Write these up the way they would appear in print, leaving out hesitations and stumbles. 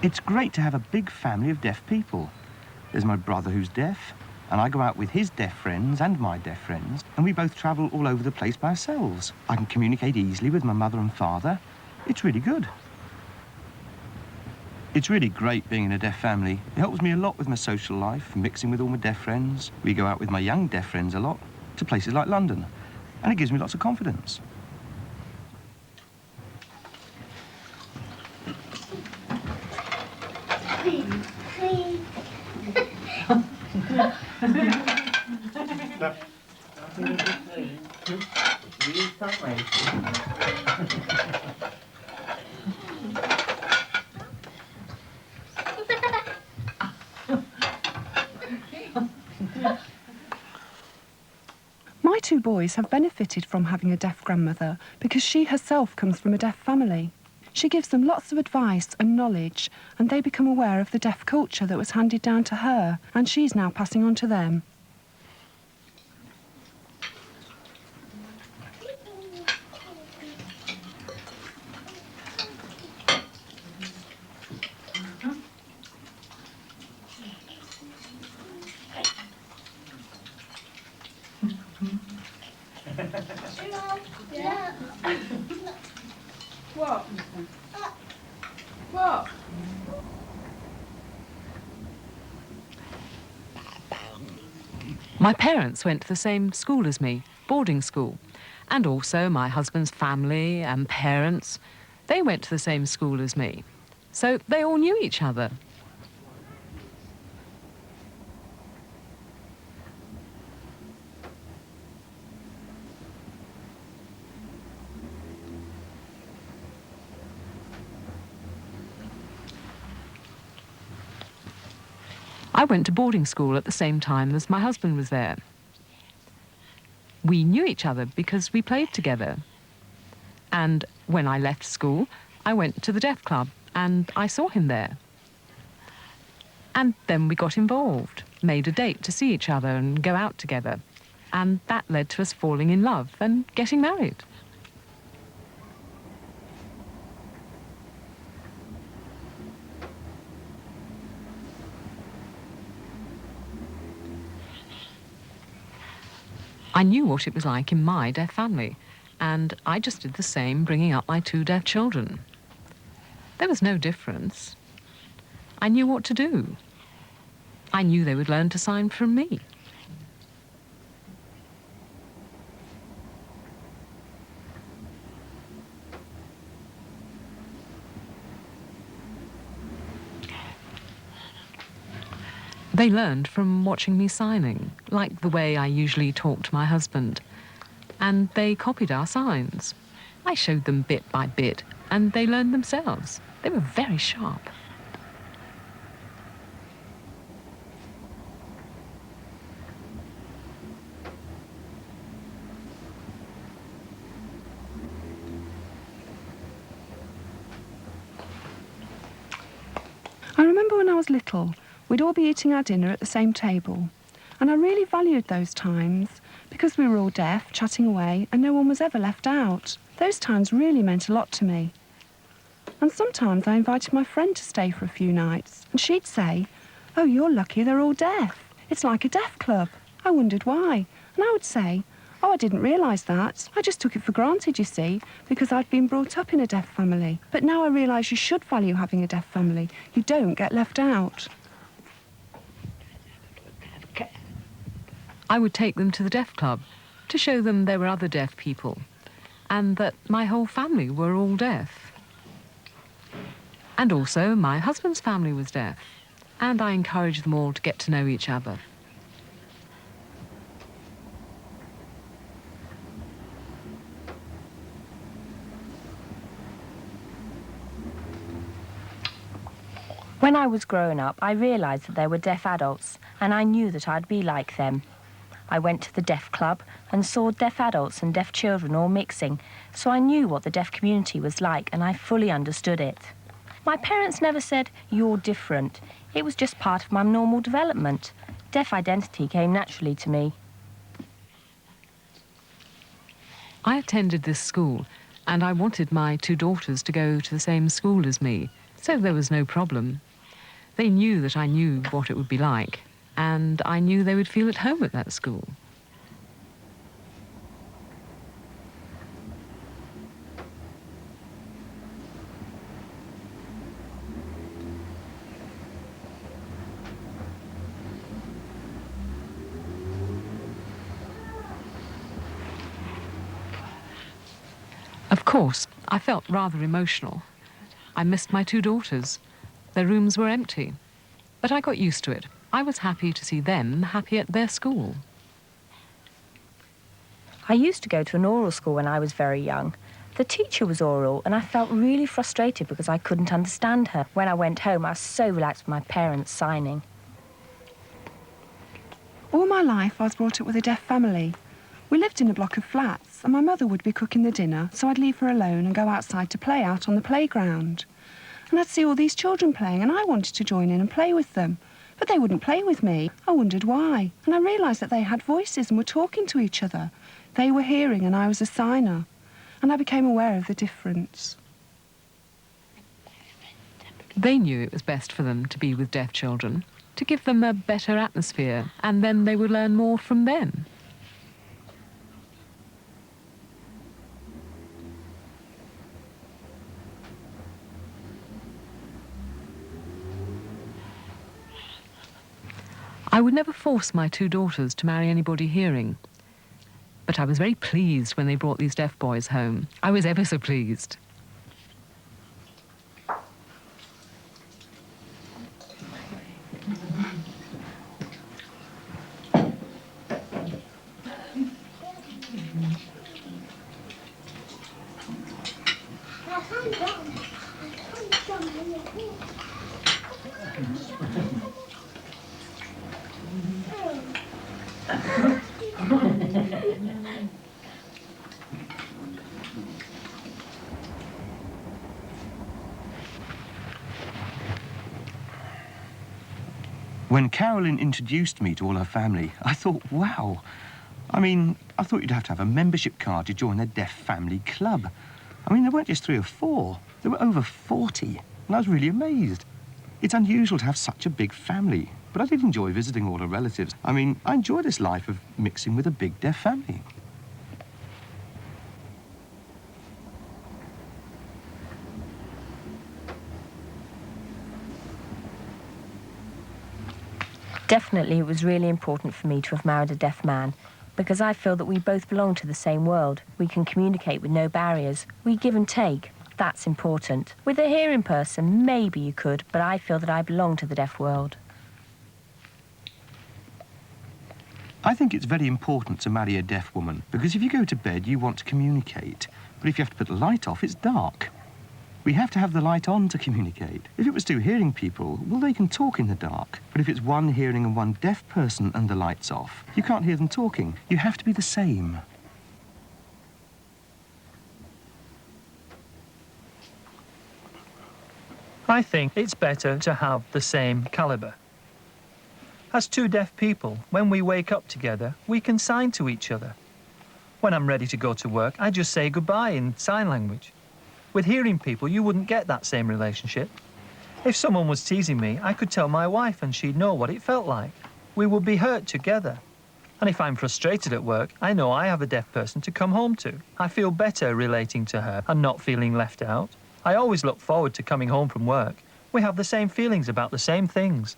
It's great to have a big family of deaf people. There's my brother who's deaf, and I go out with his deaf friends and my deaf friends, and we both travel all over the place by ourselves. I can communicate easily with my mother and father. It's really good. It's really great being in a deaf family. It helps me a lot with my social life, mixing with all my deaf friends. We go out with my young deaf friends a lot, to places like London, and it gives me lots of confidence. My two boys have benefited from having a deaf grandmother because she herself comes from a deaf family. She gives them lots of advice and knowledge, and they become aware of the deaf culture that was handed down to her, and she's now passing on to them. What? What? My parents went to the same school as me, boarding school, and also my husband's family and parents. They went to the same school as me, so they all knew each other. I went to boarding school at the same time as my husband was there. We knew each other because we played together. And when I left school, I went to the Deaf Club and I saw him there. And then we got involved, made a date to see each other and go out together. And that led to us falling in love and getting married. I knew what it was like in my deaf family, and I just did the same bringing up my two deaf children. There was no difference. I knew what to do. I knew they would learn to sign from me. They learned from watching me signing, like the way I usually talk to my husband. And they copied our signs. I showed them bit by bit, and they learned themselves. They were very sharp. I remember when I was little, we'd all be eating our dinner at the same table. And I really valued those times because we were all deaf, chatting away, and no one was ever left out. Those times really meant a lot to me. And sometimes I invited my friend to stay for a few nights, and she'd say, "Oh, you're lucky they're all deaf. It's like a deaf club." I wondered why, and I would say, "Oh, I didn't realise that. I just took it for granted, you see, because I'd been brought up in a deaf family. But now I realise you should value having a deaf family. You don't get left out." I would take them to the Deaf Club to show them there were other deaf people and that my whole family were all deaf. And also my husband's family was deaf, and I encouraged them all to get to know each other. When I was growing up, I realised that there were deaf adults, and I knew that I'd be like them. I went to the Deaf Club and saw deaf adults and deaf children all mixing, so I knew what the deaf community was like, and I fully understood it. My parents never said, "You're different." It was just part of my normal development. Deaf identity came naturally to me. I attended this school, and I wanted my two daughters to go to the same school as me, So there was no problem. They knew that I knew what it would be like, and I knew they would feel at home at that school. Of course, I felt rather emotional. I missed my two daughters. Their rooms were empty. But I got used to it. I was happy to see them happy at their school. I used to go to an oral school when I was very young. The teacher was oral, and I felt really frustrated because I couldn't understand her. When I went home, I was so relaxed with my parents signing. All my life, I was brought up with a deaf family. We lived in a block of flats, and my mother would be cooking the dinner, so I'd leave her alone and go outside to play out on the playground. And I'd see all these children playing, and I wanted to join in and play with them. But they wouldn't play with me. I wondered why. And I realised that they had voices and were talking to each other. They were hearing and I was a signer. And I became aware of the difference. They knew it was best for them to be with deaf children, to give them a better atmosphere, and then they would learn more from them. I would never force my two daughters to marry anybody hearing. But I was very pleased when they brought these deaf boys home. I was ever so pleased. When Carolyn introduced me to all her family, I thought, wow. I mean, I thought you'd have to have a membership card to join the Deaf Family Club. I mean, there weren't just 3 or 4. There were over 40, and I was really amazed. It's unusual to have such a big family, but I did enjoy visiting all her relatives. I mean, I enjoy this life of mixing with a big deaf family. Definitely, it was really important for me to have married a deaf man, because I feel that we both belong to the same world. We can communicate with no barriers. We give and take. That's important. With a hearing person, maybe you could, but I feel that I belong to the deaf world. I think it's very important to marry a deaf woman, because if you go to bed, you want to communicate. But if you have to put the light off, it's dark. We have to have the light on to communicate. If it was 2 hearing people, well, they can talk in the dark. But if it's 1 hearing and 1 deaf person and the light's off, you can't hear them talking. You have to be the same. I think it's better to have the same calibre. As 2 deaf people, when we wake up together, we can sign to each other. When I'm ready to go to work, I just say goodbye in sign language. With hearing people, you wouldn't get that same relationship. If someone was teasing me, I could tell my wife and she'd know what it felt like. We would be hurt together. And if I'm frustrated at work, I know I have a deaf person to come home to. I feel better relating to her and not feeling left out. I always look forward to coming home from work. We have the same feelings about the same things.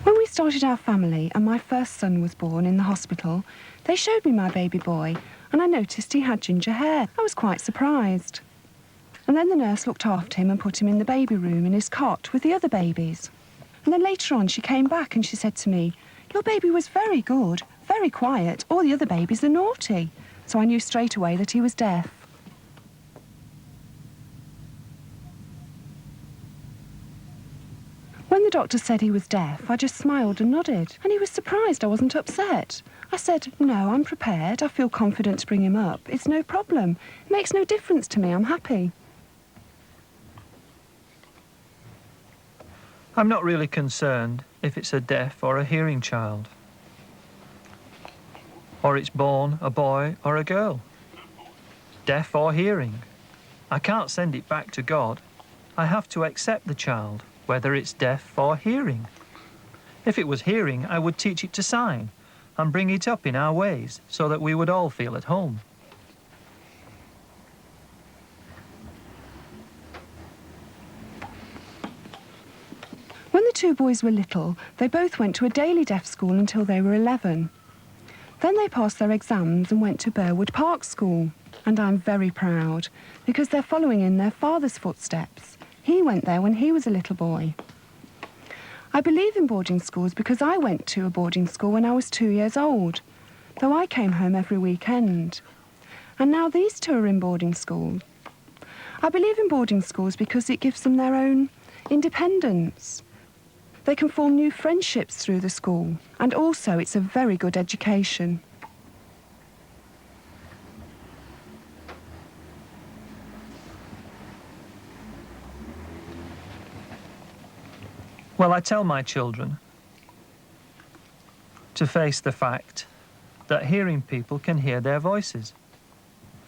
When we started our family and my first son was born in the hospital, they showed me my baby boy and I noticed he had ginger hair. I was quite surprised. And then the nurse looked after him and put him in the baby room in his cot with the other babies. And then later on she came back and she said to me, "Your baby was very good, very quiet. All the other babies are naughty." So I knew straight away that he was deaf. When the doctor said he was deaf, I just smiled and nodded, and he was surprised I wasn't upset. I said, "No, I'm prepared. I feel confident to bring him up. It's no problem. It makes no difference to me. I'm happy." I'm not really concerned if it's a deaf or a hearing child, or it's born a boy or a girl, deaf or hearing. I can't send it back to God. I have to accept the child, whether it's deaf or hearing. If it was hearing, I would teach it to sign and bring it up in our ways so that we would all feel at home. When the two boys were little, they both went to a daily deaf school until they were 11. Then they passed their exams and went to Burwood Park School. And I'm very proud, because they're following in their father's footsteps. He went there when he was a little boy. I believe in boarding schools because I went to a boarding school when I was 2 years old, though I came home every weekend. And now these two are in boarding school. I believe in boarding schools because it gives them their own independence. They can form new friendships through the school, and also it's a very good education. Well, I tell my children to face the fact that hearing people can hear their voices.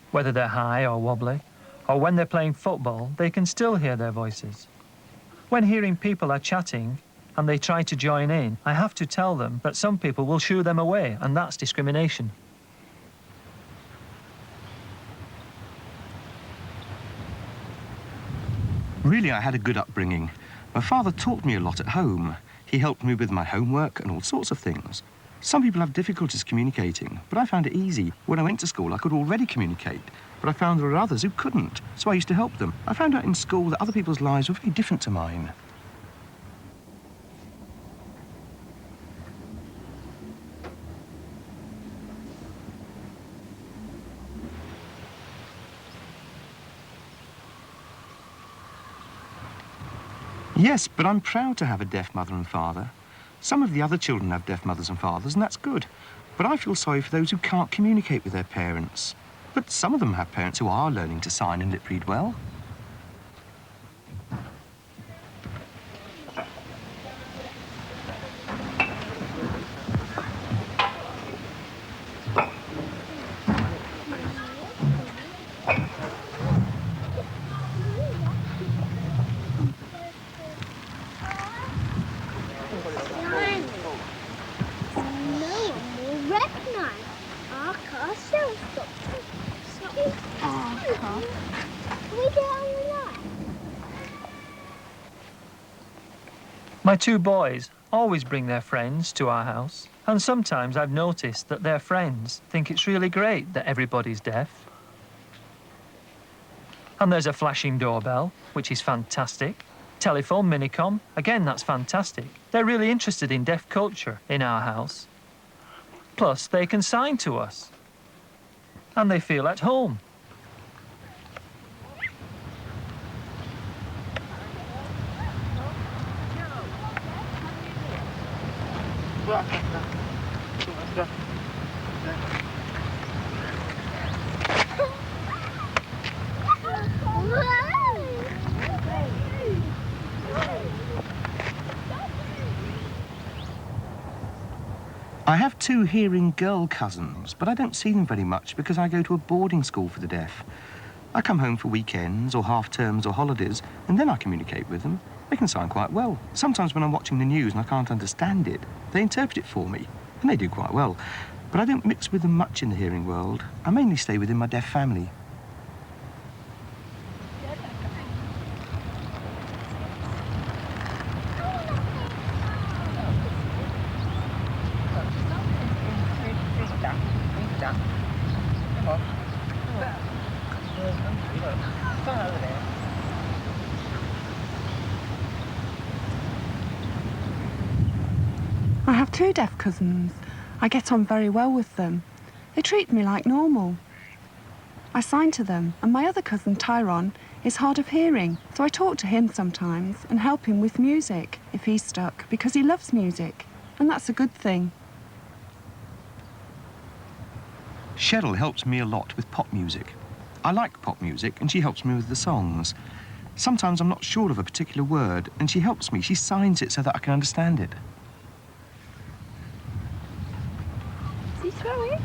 Whether they're high or wobbly, or when they're playing football, they can still hear their voices. When hearing people are chatting and they try to join in, I have to tell them that some people will shoo them away, and that's discrimination. Really, I had a good upbringing. My father taught me a lot at home. He helped me with my homework and all sorts of things. Some people have difficulties communicating, but I found it easy. When I went to school, I could already communicate, but I found there were others who couldn't, so I used to help them. I found out in school that other people's lives were very different to mine. Yes, but I'm proud to have a deaf mother and father. Some of the other children have deaf mothers and fathers, and that's good. But I feel sorry for those who can't communicate with their parents. But some of them have parents who are learning to sign and lip read well. My two boys always bring their friends to our house, and sometimes I've noticed that their friends think it's really great that everybody's deaf. And there's a flashing doorbell, which is fantastic. Telephone, minicom, again, that's fantastic. They're really interested in deaf culture in our house. Plus, they can sign to us. And they feel at home. I have two hearing girl cousins, but I don't see them very much because I go to a boarding school for the deaf. I come home for weekends or half-terms or holidays, and then I communicate with them. They can sign quite well. Sometimes when I'm watching the news and I can't understand it, they interpret it for me, and they do quite well. But I don't mix with them much in the hearing world. I mainly stay within my deaf family. I have two deaf cousins. I get on very well with them. They treat me like normal. I sign to them, and my other cousin, Tyrone, is hard of hearing, so I talk to him sometimes and help him with music if he's stuck, because he loves music, and that's a good thing. Cheryl helps me a lot with pop music. I like pop music, and she helps me with the songs. Sometimes I'm not sure of a particular word, and she helps me. She signs it so that I can understand it. Is he throwing?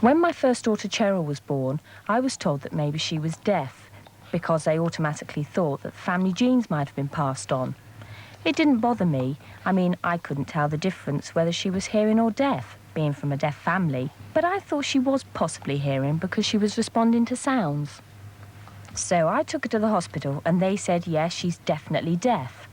When my first daughter Cheryl was born, I was told that maybe she was deaf because they automatically thought that family genes might have been passed on. It didn't bother me. I mean, I couldn't tell the difference whether she was hearing or deaf, being from a deaf family. But I thought she was possibly hearing because she was responding to sounds. So I took her to the hospital and they said, yes, she's definitely deaf.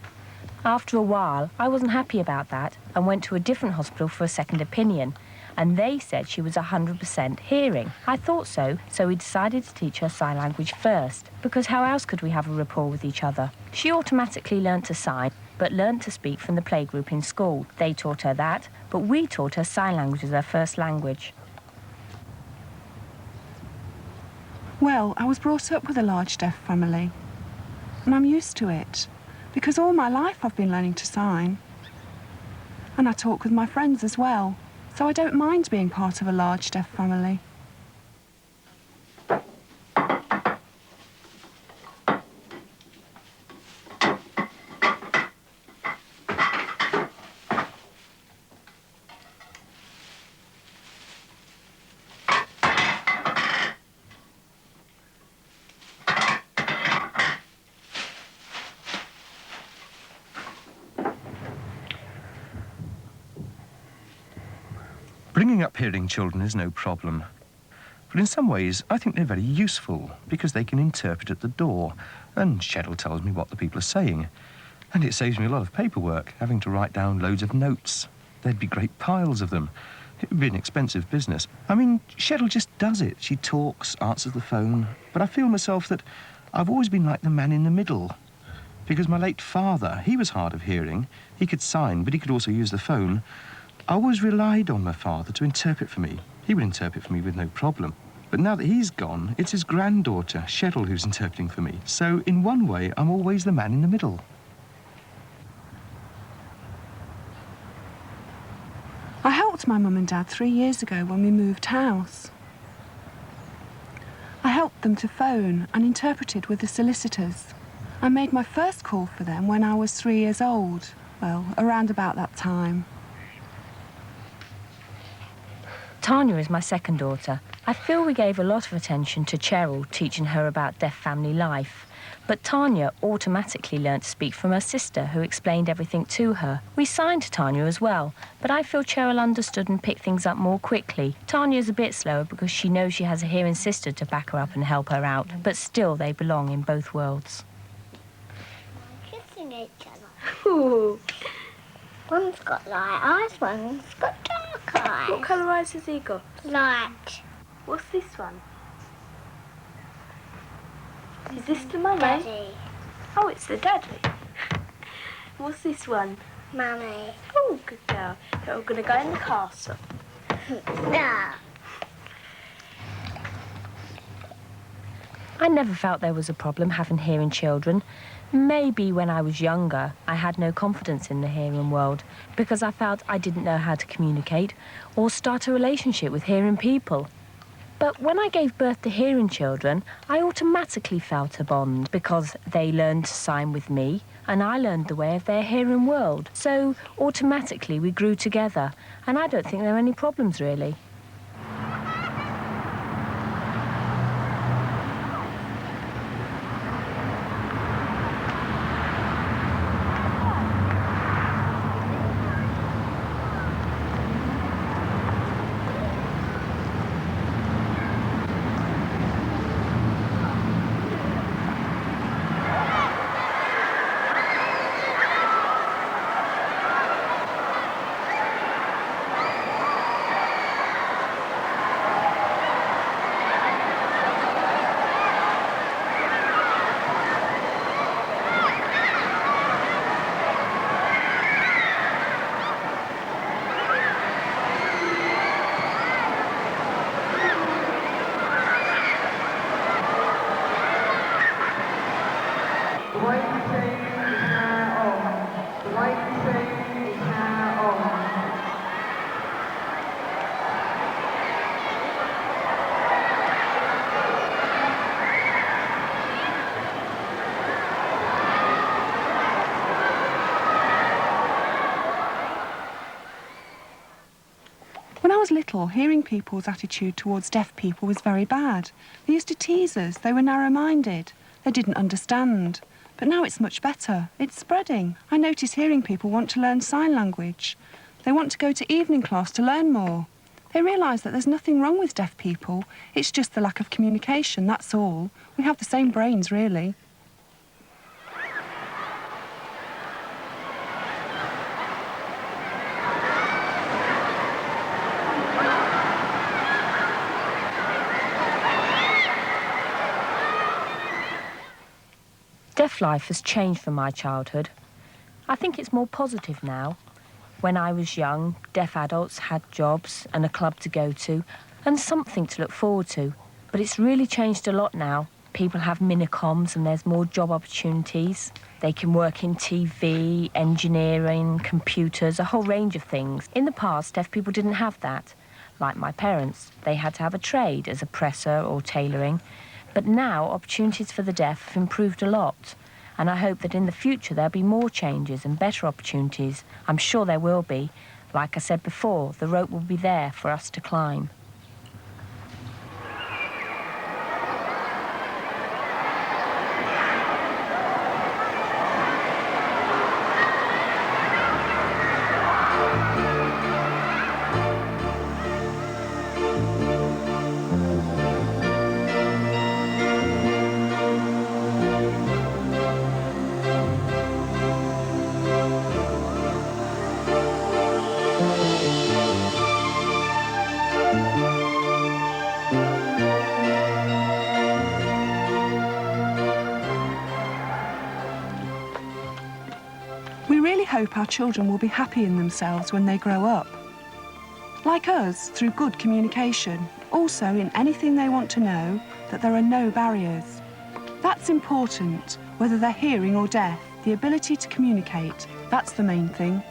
After a while, I wasn't happy about that and went to a different hospital for a second opinion. And they said she was 100% hearing. I thought so we decided to teach her sign language first, because how else could we have a rapport with each other? She automatically learnt to sign, but learnt to speak from the playgroup in school. They taught her that, but we taught her sign language as her first language. Well, I was brought up with a large deaf family, and I'm used to it, because all my life I've been learning to sign. And I talk with my friends as well, so I don't mind being part of a large deaf family. Bringing up hearing children is no problem. But in some ways, I think they're very useful because they can interpret at the door, and Cheryl tells me what the people are saying. And it saves me a lot of paperwork, having to write down loads of notes. There'd be great piles of them. It would be an expensive business. I mean, Cheryl just does it. She talks, answers the phone. But I feel myself that I've always been like the man in the middle. Because my late father, he was hard of hearing. He could sign, but he could also use the phone. I always relied on my father to interpret for me. He would interpret for me with no problem. But now that he's gone, it's his granddaughter, Cheryl, who's interpreting for me. So, in one way, I'm always the man in the middle. I helped my mum and dad 3 years ago when we moved house. I helped them to phone and interpreted with the solicitors. I made my first call for them when I was 3 years old. Well, around about that time. Tanya is my second daughter. I feel we gave a lot of attention to Cheryl, teaching her about deaf family life. But Tanya automatically learnt to speak from her sister, who explained everything to her. We signed to Tanya as well, but I feel Cheryl understood and picked things up more quickly. Tanya's a bit slower because she knows she has a hearing sister to back her up and help her out, but still they belong in both worlds. Kissing each other. Ooh. One's got light eyes, one's got dark eyes. What colour eyes has he got? Light. What's this one? Is this the mummy? Daddy. Oh, it's the daddy. What's this one? Mummy. Oh, good girl. They're all going to go in the castle. No. I never felt there was a problem having hearing children. Maybe when I was younger, I had no confidence in the hearing world because I felt I didn't know how to communicate or start a relationship with hearing people. But when I gave birth to hearing children, I automatically felt a bond because they learned to sign with me and I learned the way of their hearing world. So automatically we grew together and I don't think there are any problems really. was little, hearing people's attitude towards deaf people was very bad. They used to tease us. They were narrow-minded. They didn't understand. But now it's much better. It's spreading. I notice hearing people want to learn sign language. They want to go to evening class to learn more. They realise that there's nothing wrong with deaf people. It's just the lack of communication, that's all. We have the same brains, really. Deaf life has changed from my childhood. I think it's more positive now. When I was young, deaf adults had jobs and a club to go to and something to look forward to. But it's really changed a lot now. People have minicoms and there's more job opportunities. They can work in TV, engineering, computers, a whole range of things. In the past, deaf people didn't have that. Like my parents, they had to have a trade as a presser or tailoring. But now, opportunities for the deaf have improved a lot. And I hope that in the future there'll be more changes and better opportunities. I'm sure there will be. Like I said before, the rope will be there for us to climb. We really hope our children will be happy in themselves when they grow up. Like us, through good communication. Also, in anything they want to know, that there are no barriers. That's important, whether they're hearing or deaf. The ability to communicate, that's the main thing.